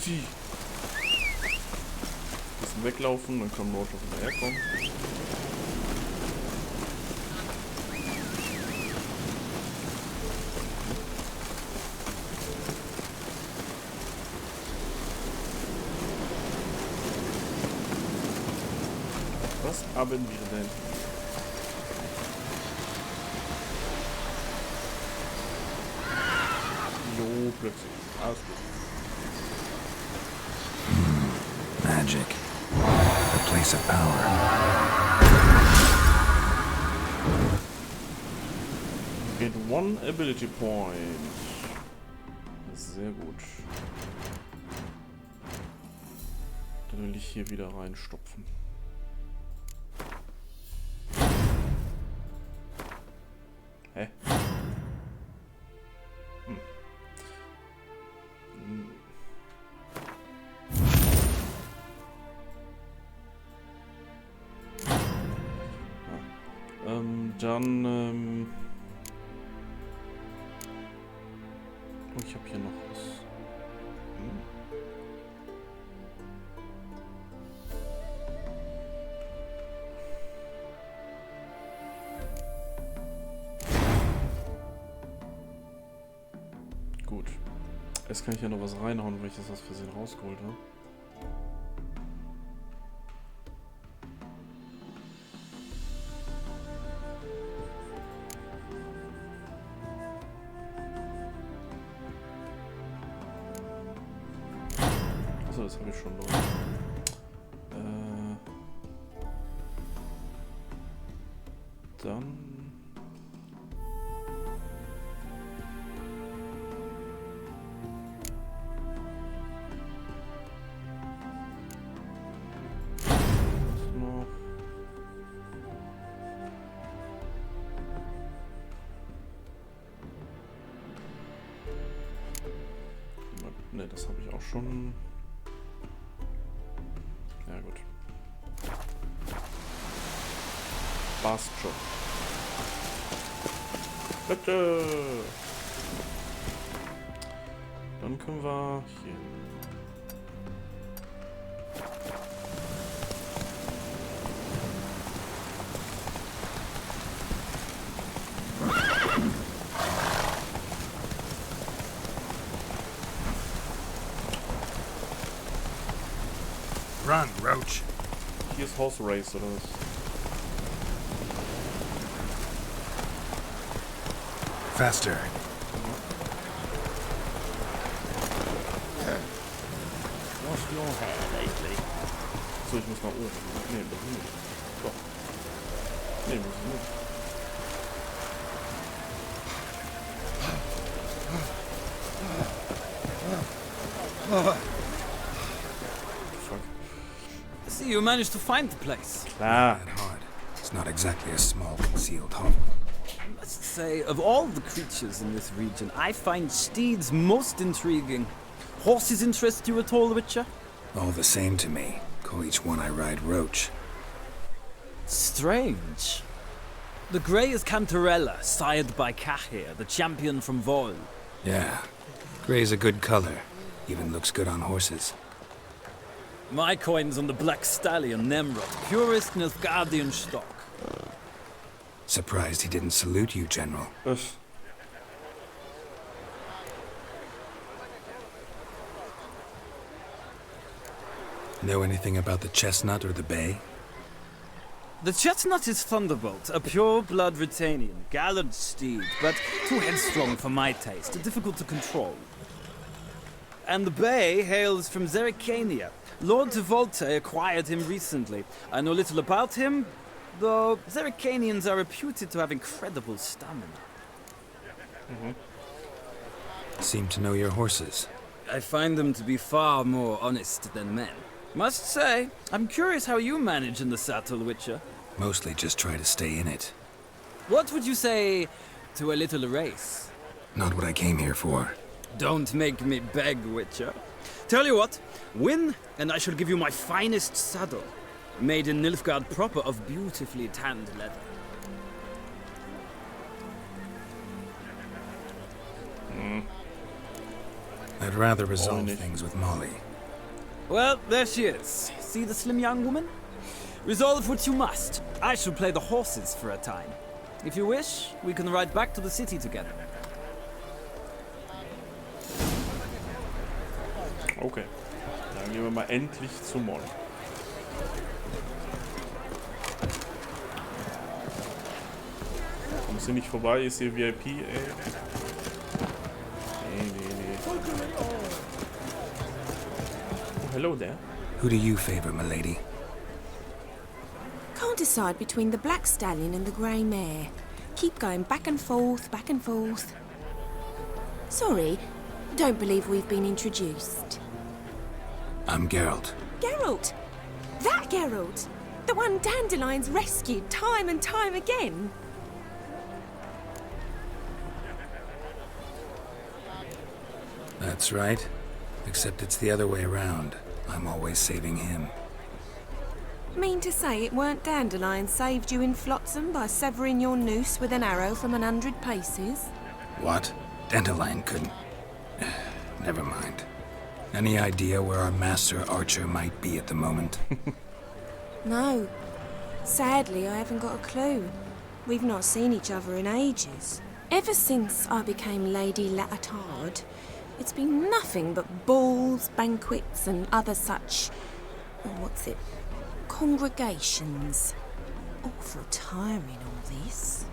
Easy. Bisschen weglaufen, dann kann Nordloch wieder herkommen. Was haben wir denn? Jo, plötzlich. Alles gut. Magic. The place of power. Get one ability point. Sehr gut. Dann will ich hier wieder reinstopfen. Hä? Dann, oh, ich habe hier noch was. Gut. Jetzt kann ich ja noch was reinhauen, weil ich das aus Versehen rausgeholt habe. Achso, das habe ich schon drauf. Dann... Ne, das habe ich auch schon. Ja gut. Passt schon. Bitte. Dann können wir hier. Run, Roach. Hier ist Horse Race oder was? Faster. Lost your hair lately? So, ich muss nach oben. Nee, das nicht. Doch. Nee, muss ich nicht. Fuck. See, you managed to find the place. Klar. That hard. It's not exactly a small concealed hovel. I must say, of all the creatures in this region, I find steeds most intriguing. Horses interest you at all, Witcher? All the same to me. Call each one I ride Roach. Strange. The grey is Cantarella, sired by Cahir, the champion from Vol. Yeah. Gray's a good color. Even looks good on horses. My coin's on the black stallion, Nemrod, purest Nilfgaardian stock. Surprised he didn't salute you, General. Know anything about the chestnut or the bay? The chestnut is Thunderbolt, a pure-blood Britannian, gallant steed, but too headstrong for my taste, difficult to control. And the bay hails from Zerrikania. Lord Tevolte acquired him recently. I know little about him, though Zerrikanians are reputed to have incredible stamina. Seem to know your horses. I find them to be far more honest than men. Must say, I'm curious how you manage in the saddle, Witcher. Mostly just try to stay in it. What would you say to a little race? Not what I came here for. Don't make me beg, Witcher. Tell you what, win, and I shall give you my finest saddle. Made in Nilfgaard proper of beautifully tanned leather. I'd rather resolve nicht. things with Molly. Well, there she is. See the slim young woman? Resolve what you must. I shall play the horses for a time. If you wish, we can ride back to the city together. Okay. Dann gehen wir mal endlich zum Mall. Kommst du nicht vorbei? Ist hier VIP, ey? Nee. Oh, hello there. Who do you favor, milady? Can't decide between the black stallion and the grey mare. Keep going back and forth, back and forth. Sorry, don't believe we've been introduced. I'm Geralt. Geralt! That Geralt! The one Dandelion's rescued time and time again. That's right. Except it's the other way around. I'm always saving him. Mean to say it weren't Dandelion saved you in Flotsam by severing your noose with an arrow from 100 paces? What? Dandelion couldn't... Never mind. Any idea where our master archer might be at the moment? No. Sadly, I haven't got a clue. We've not seen each other in ages. Ever since I became Lady Latard, it's been nothing but balls, banquets, and other such... congregations. Awful tiring, all this.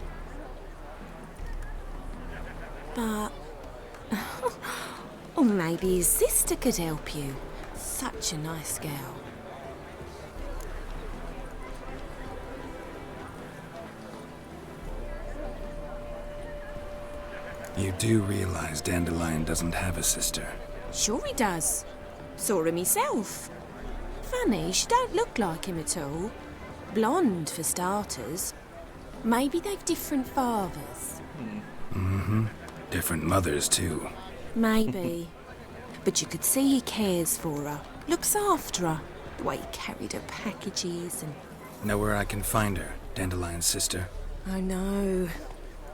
But... or maybe his sister could help you. Such a nice girl. You do realize Dandelion doesn't have a sister. Sure he does. Saw him myself. Funny, she don't look like him at all. Blonde, for starters. Maybe they've different fathers. Mm-hmm. Different mothers, too. Maybe. But you could see he cares for her. Looks after her. The way he carried her packages and... Know where I can find her, Dandelion's sister? I know.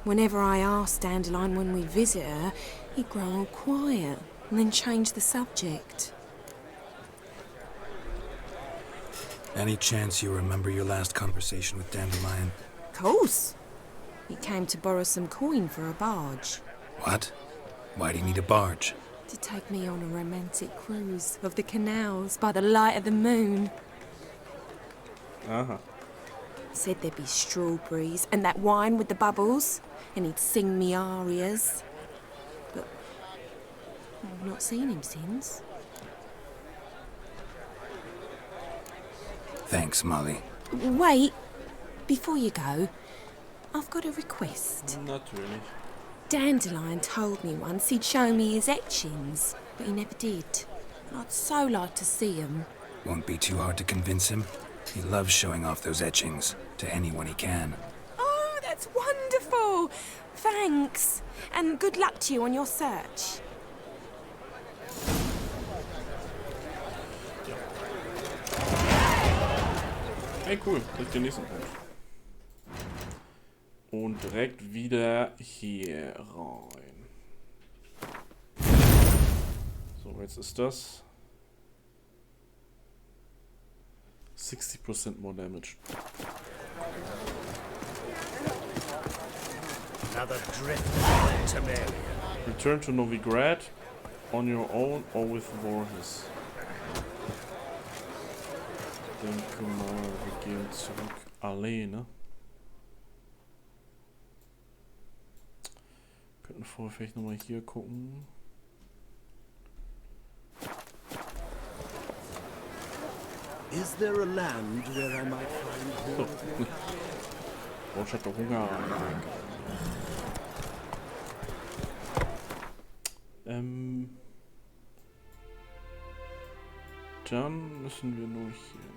Whenever I ask Dandelion when we visit her, he'd grow all quiet and then change the subject. Any chance you remember your last conversation with Dandelion? Course. He came to borrow some coin for a barge. What? Why do you need a barge? To take me on a romantic cruise of the canals by the light of the moon. Aha. Said there'd be strawberries and that wine with the bubbles, and he'd sing me arias. But I've not seen him since. Thanks, Molly. Wait, before you go, I've got a request. Natürlich. Dandelion told me once he'd show me his etchings, but he never did. And I'd so like to see them. Won't be too hard to convince him. He loves showing off those etchings to anyone he can. Oh, that's wonderful! Thanks, and good luck to you on your search. Hey, cool. Das ist der nächste Punkt. Und direkt wieder hier rein. So, jetzt ist das 60% more damage. Another drift to Maria. Return to Novigrad on your own or with Vorhis. Denke mal, wir gehen zurück alleine. Könnten vorher vielleicht nochmal hier gucken. Is there a land where I might find So. more? Oh, ich hatte Hunger. Dann müssen wir nur hier.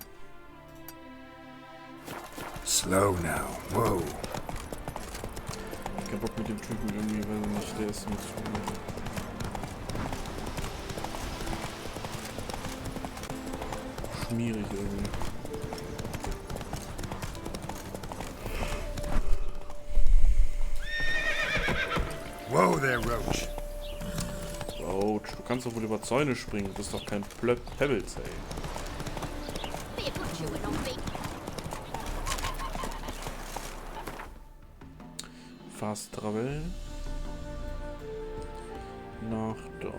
Slow now. Whoa. Ich hab Bock mit dem Typen irgendwie, weil nicht, der ist mir zu schmierig irgendwie. Whoa there, Roach. Roach. Deutsch. Du kannst doch wohl über Zäune springen. Du bist doch kein Pebbles, ey. Fast Travel. Nach da.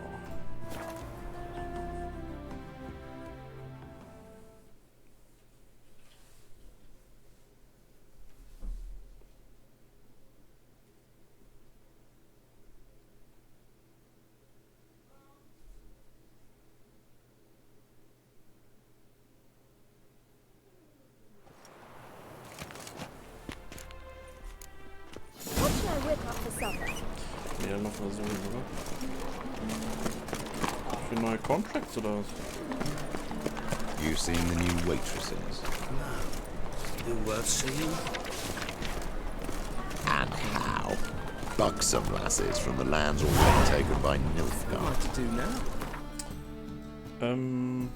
Ja, noch versuchen, oder? Für neue Contracts oder was? You seen the new waitresses? Still worth seeing? And how? Buxom lasses from the lands already taken by Nilfgaard. What to do now? Dann.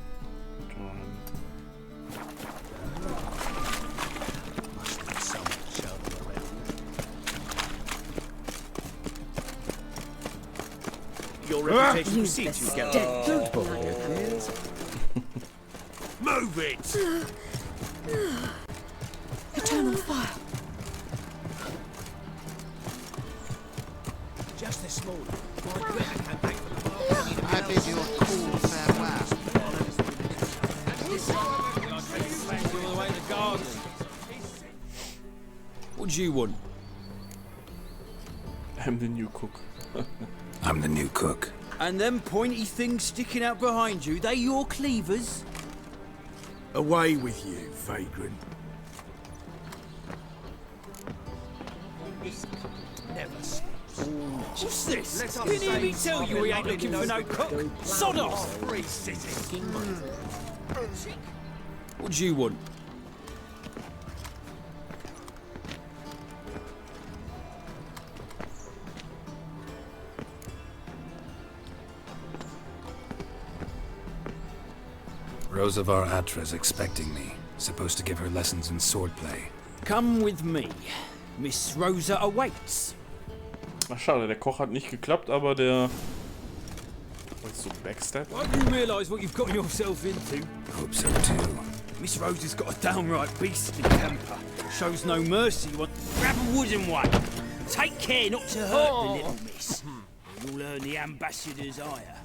Must be some shouting around. Your reputation precedes you, Gellert. Don't bother me, please. Move it! Eternal fire. Just this morning, my brother came back from the market. I bid you a cool farewell. What do you want? I'm the new cook. I'm the new cook. And them pointy things sticking out behind you, they your cleavers? Away with you, vagrant. Never sleeps. What's this? You hear me tell you we ain't looking for no cook? Sod off! What do you want? Rosavar Atra's expecting me. Supposed to give her lessons in swordplay. Come with me. Miss Rosa awaits. Ach schade, der Koch hat nicht geklappt, aber der... Weißt du, Backstab? Won't you realise what you've got yourself into? Hope so too. Miss Rosa's got a downright beastly temper. Shows no mercy. Grab a wooden one. Take care not to hurt the little miss. You'll earn the ambassador's ire.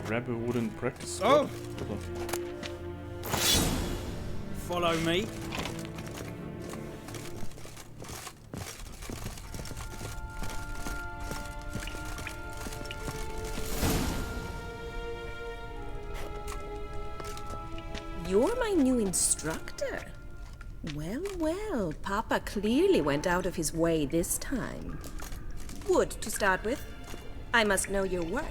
Rebel wouldn't practice. Oh! Follow me. You're my new instructor. Well, well, Papa clearly went out of his way this time. Wood, to start with. I must know your worth.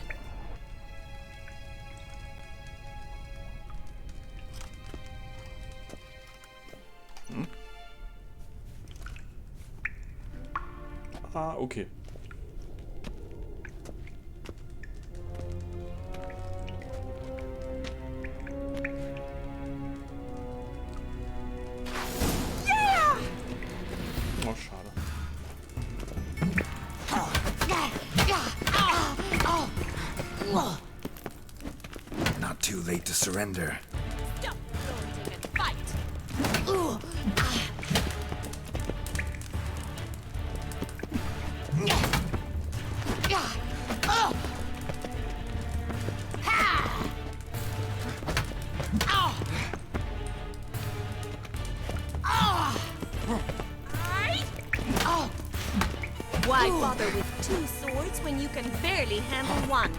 Ah, okay. Oh, schade. Not too late to surrender. Stop daunting and fight! Why bother with two swords when you can barely handle one?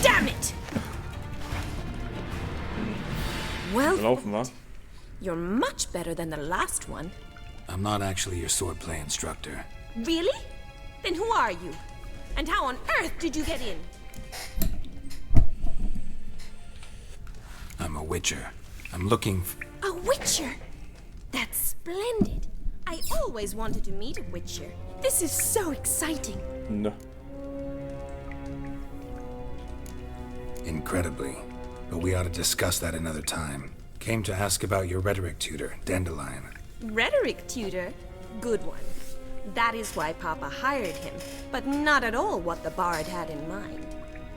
Damn it! Well, Laufen, wa? you're much better than the last one. I'm not actually your swordplay instructor. Really? Then who are you? And how on earth did you get in? I'm a witcher. I'm looking A witcher? That's splendid. I always wanted to meet a witcher. This is so exciting. Ne. incredibly. but we ought to discuss that another time. Came to ask about your rhetoric tutor, Dandelion. Rhetoric tutor? Good one. That is why Papa hired him, but not at all what the bard had in mind.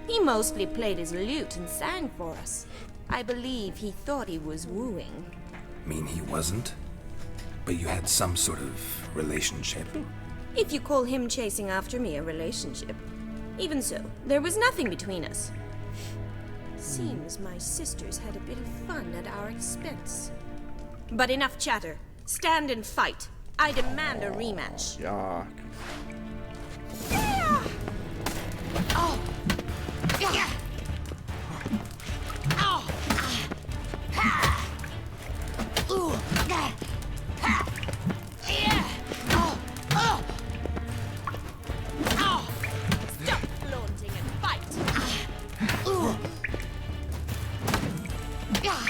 He mostly played his lute and sang for us. I believe he thought he was wooing. Mean he wasn't? But you had some sort of relationship? If you call him chasing after me a relationship. Even so, there was nothing between us. Seems my sisters had a bit of fun at our expense. But enough chatter. Stand and fight. I demand a rematch. Ja. Oh. Yeah. Oh. Ha. Ooh. Ha. Yeah. Oh. Oh. Oh. Stop flaunting and fight. Ooh. Yeah.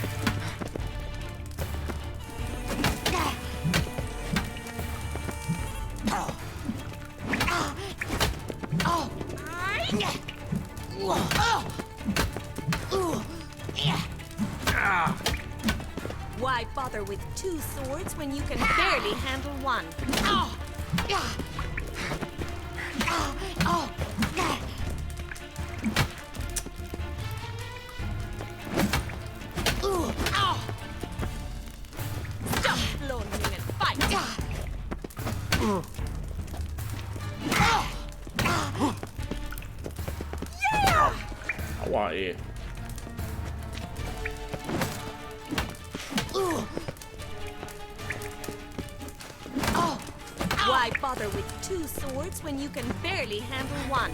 Why bother with two swords when you can barely handle one? Stop flaunting and fight. Aua, ey. Why bother with two swords when you can barely handle one?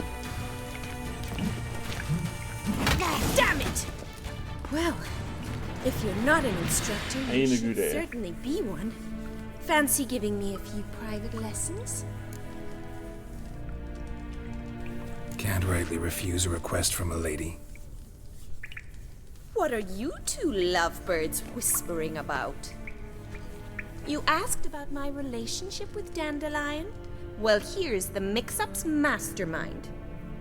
Damn it! Well, if you're not an instructor, you Ain't a should good idea. certainly be one. Fancy giving me a few private lessons? Can't rightly refuse a request from a lady. What are you two lovebirds whispering about? You asked about my relationship with Dandelion? Well, here's the mix-up's mastermind.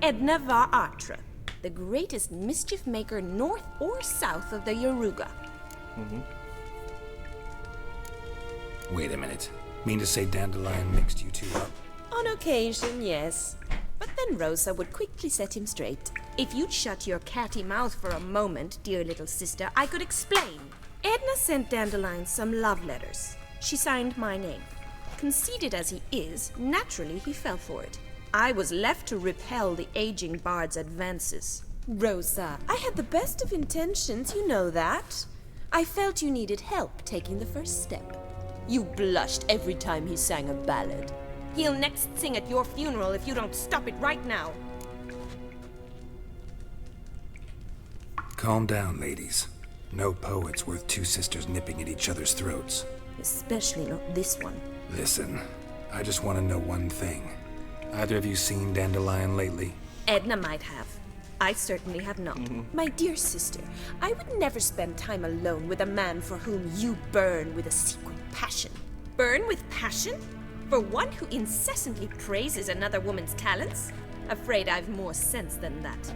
Edna var Atra, the greatest mischief maker north or south of the Yaruga. Wait a minute. Mean to say Dandelion mixed you two up? On occasion, yes. But then Rosa would quickly set him straight. If you'd shut your catty mouth for a moment, dear little sister, I could explain. Edna sent Dandelion some love letters. She signed my name. Conceited as he is, naturally he fell for it. I was left to repel the aging bard's advances. Rosa, I had the best of intentions, you know that. I felt you needed help taking the first step. You blushed every time he sang a ballad. He'll next sing at your funeral if you don't stop it right now. Calm down, ladies. No poet's worth two sisters nipping at each other's throats. Especially not this one. Listen, I just want to know one thing. Either of you seen Dandelion lately? Edna might have. I certainly have not. My dear sister, I would never spend time alone with a man for whom you burn with a secret passion. Burn with passion? For one who incessantly praises another woman's talents? Afraid I've more sense than that.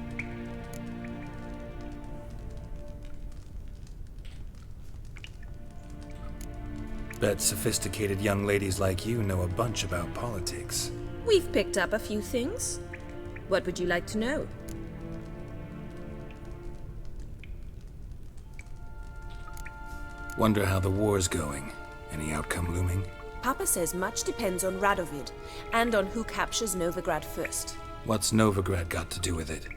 Bet sophisticated young ladies like you know a bunch about politics. We've picked up a few things. What would you like to know? Wonder how the war's going. Any outcome looming? Papa says much depends on Radovid, and on who captures Novigrad first. What's Novigrad got to do with it?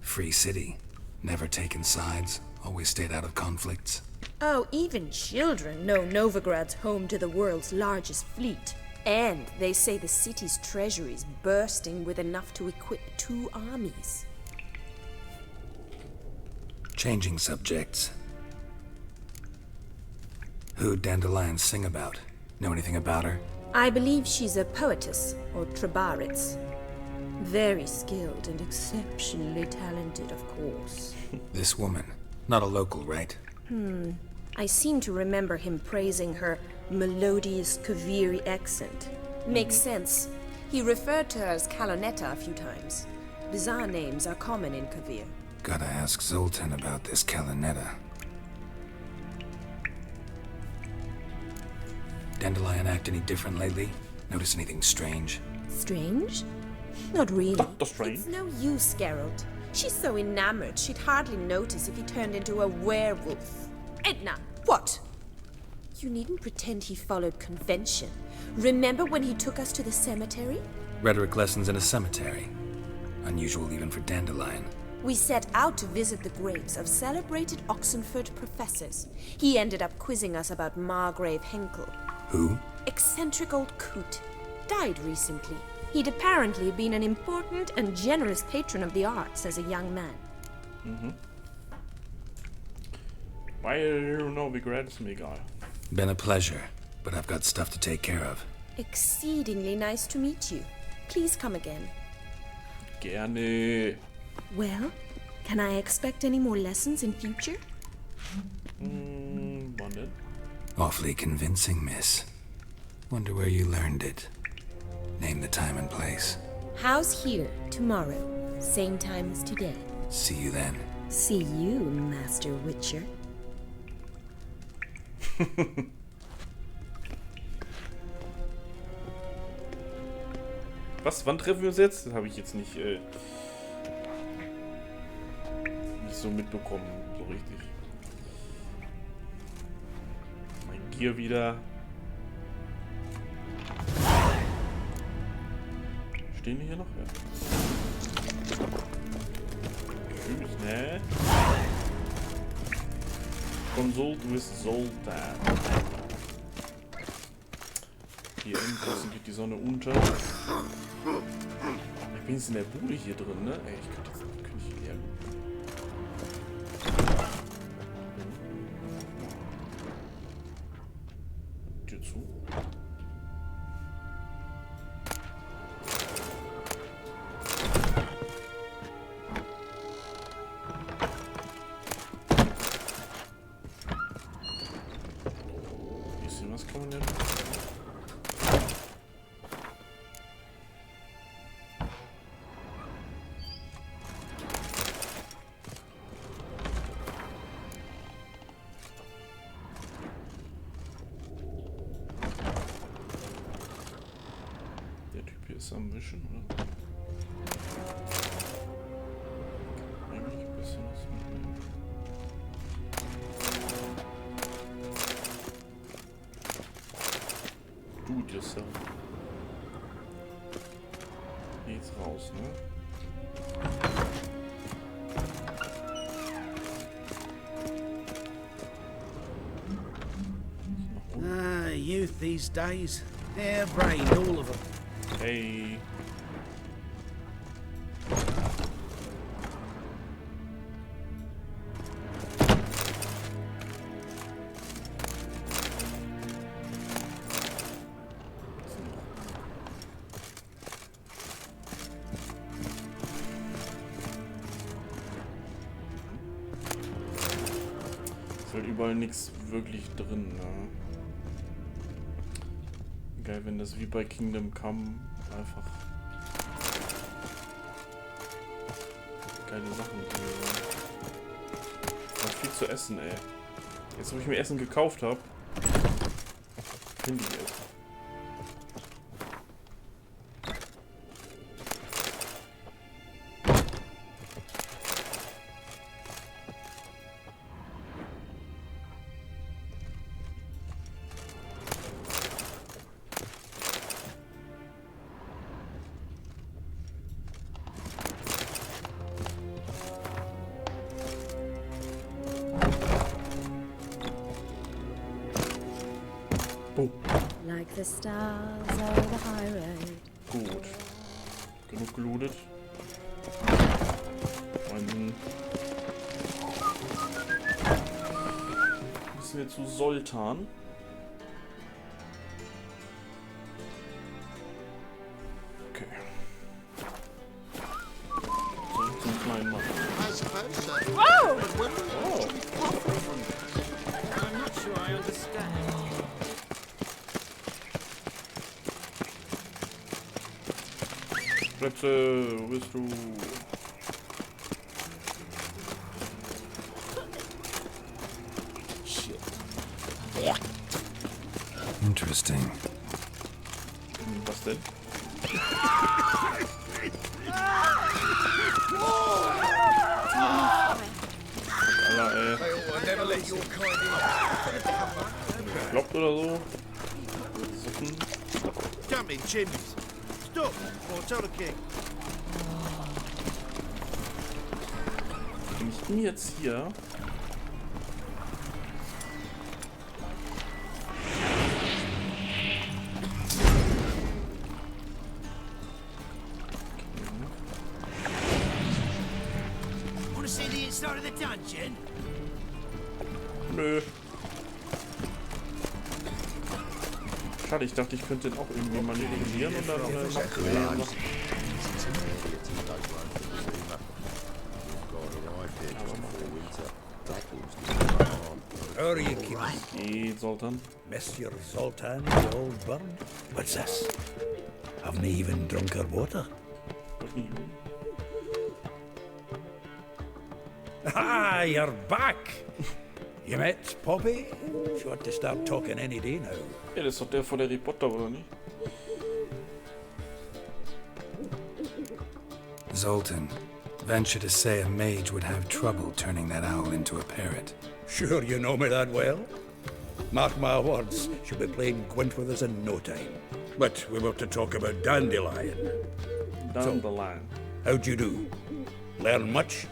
Free city. Never taken sides. Always stayed out of conflicts. Oh, even children know Novigrad's home to the world's largest fleet. And they say the city's treasury's bursting with enough to equip 2 armies. Changing subjects. Who'd Dandelion sing about? Know anything about her? I believe she's a poetess, or Trebaritz. Very skilled and exceptionally talented, of course. This woman. Not a local, right? I seem to remember him praising her melodious Kaviri accent. Makes sense. He referred to her as Kalonetta a few times. Bizarre names are common in Kavir. Gotta ask Zoltan about this Kalinetta. Dandelion act any different lately? Notice anything strange? Strange? Not really. Dr. Strange. It's no use, Geralt. She's so enamored, she'd hardly notice if he turned into a werewolf. Edna, what? You needn't pretend he followed convention. Remember when he took us to the cemetery? Rhetoric lessons in a cemetery. Unusual even for Dandelion. We set out to visit the graves of celebrated Oxenford professors. He ended up quizzing us about Margrave Henkel. Who? Eccentric old coot. Died recently. He'd apparently been an important and generous patron of the arts as a young man. Why you no regrets me, guy? Been a pleasure, but I've got stuff to take care of. Exceedingly nice to meet you. Please come again. Gerne. Well, can I expect any more lessons in future? Wondered. Awfully convincing, miss. Wonder where you learned it. Name the time and place. House here, tomorrow. Same time as today. See you then. See you, Master Witcher. Was? Wann treffen wir uns jetzt? Das habe ich jetzt nicht so mitbekommen, so richtig. Mein Gear wieder. Stehen die hier noch? Ja. Tschüss, ne? Consult with Zoltan. Hier im draußen geht die Sonne unter. Ich bin jetzt in der Bude hier drin, ne? Ey, ich könnte jetzt nicht hier. Tür zu. Was kann man denn? Der Typ hier ist am Wischen, oder? Eigentlich ein bisschen was mitnehmen. Do it yourself. Jetzt raus, ne? Youth these days. Hair-brained, all of them. Hey. Ist halt überall nichts wirklich drin, ne? Geil, wenn das wie bei Kingdom Come einfach geile Sachen drin sind. Noch viel zu essen, ey. Jetzt, wo ich mir Essen gekauft habe, finde ich es. Oh. Like the stars over the high road. Gut. Genug gelootet. Und müssen wir zu Zoltan. Okay. So, zum kleinen Mann. I suppose so. Whoa! But when will you Oh. actually profit from this? I'm not sure I understand. Plätze, wo bist du? Interesting. Was denn? Alter, ey. Kloppt oder so? Suppen. Jumping chimneys. Stop, or tell the king. Ich bin jetzt hier. Want to see the inside of the dungeon? Nö. Schade, ich dachte, ich könnte den auch irgendwie manipulieren und dann noch How are you keeping? Hey, Sultan. Monsieur Zoltan, the old bird? What's this? Haven't even drunk her water? Ah, you're back! You met Poppy? She ought to start talking any day now. Ja, das ist doch der von Harry Potter, oder nicht? Zoltan, venture to say a mage would have trouble turning that owl into a parrot. Sure you know me that well? Mark my words, she'll be playing Gwent with us in no time. But we were to talk about Dandelion. Down the line. How'd you do? Learn much?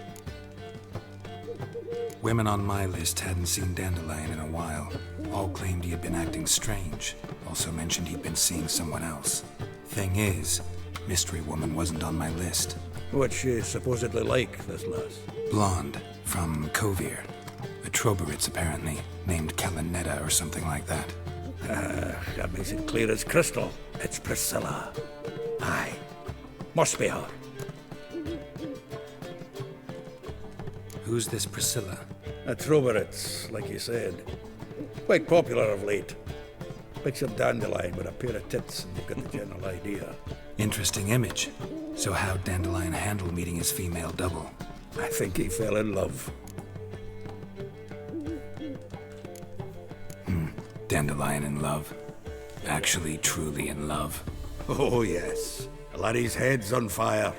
Women on my list hadn't seen Dandelion in a while. All claimed he had been acting strange. Also mentioned he'd been seeing someone else. Thing is, Mystery Woman wasn't on my list. What's she supposedly like, this lass? Blonde, from Kovir. A Troberitz, apparently, named Kalanetta or something like that. That makes it clear as crystal. It's Priscilla. Aye. Must be her. Who's this Priscilla? A Troberitz, like you said. Quite popular of late. Picture Dandelion with a pair of tits and you've got the general idea. Interesting image. So how'd Dandelion handle meeting his female double? I think he fell in love. Dandelion in love. Actually, truly in love. Oh, yes. Laddie's head's on fire.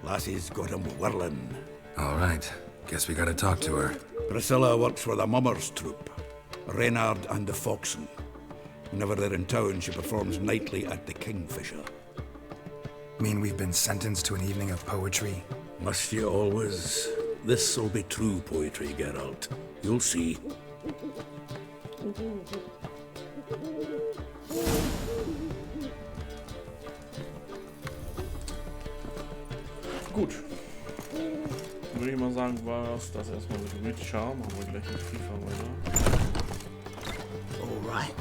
Lassie's got him whirling. All right. Guess we gotta talk to her. Priscilla works for the Mummers troupe. Reynard and the Foxen. Whenever they're in town, she performs nightly at the Kingfisher. Mean we've been sentenced to an evening of poetry? Must you always? This'll be true poetry, Geralt. You'll see. Gut. Würde ich mal sagen, war es das erstmal mit Reach Charm. Haben wir gleich mit FIFA weiter. All right.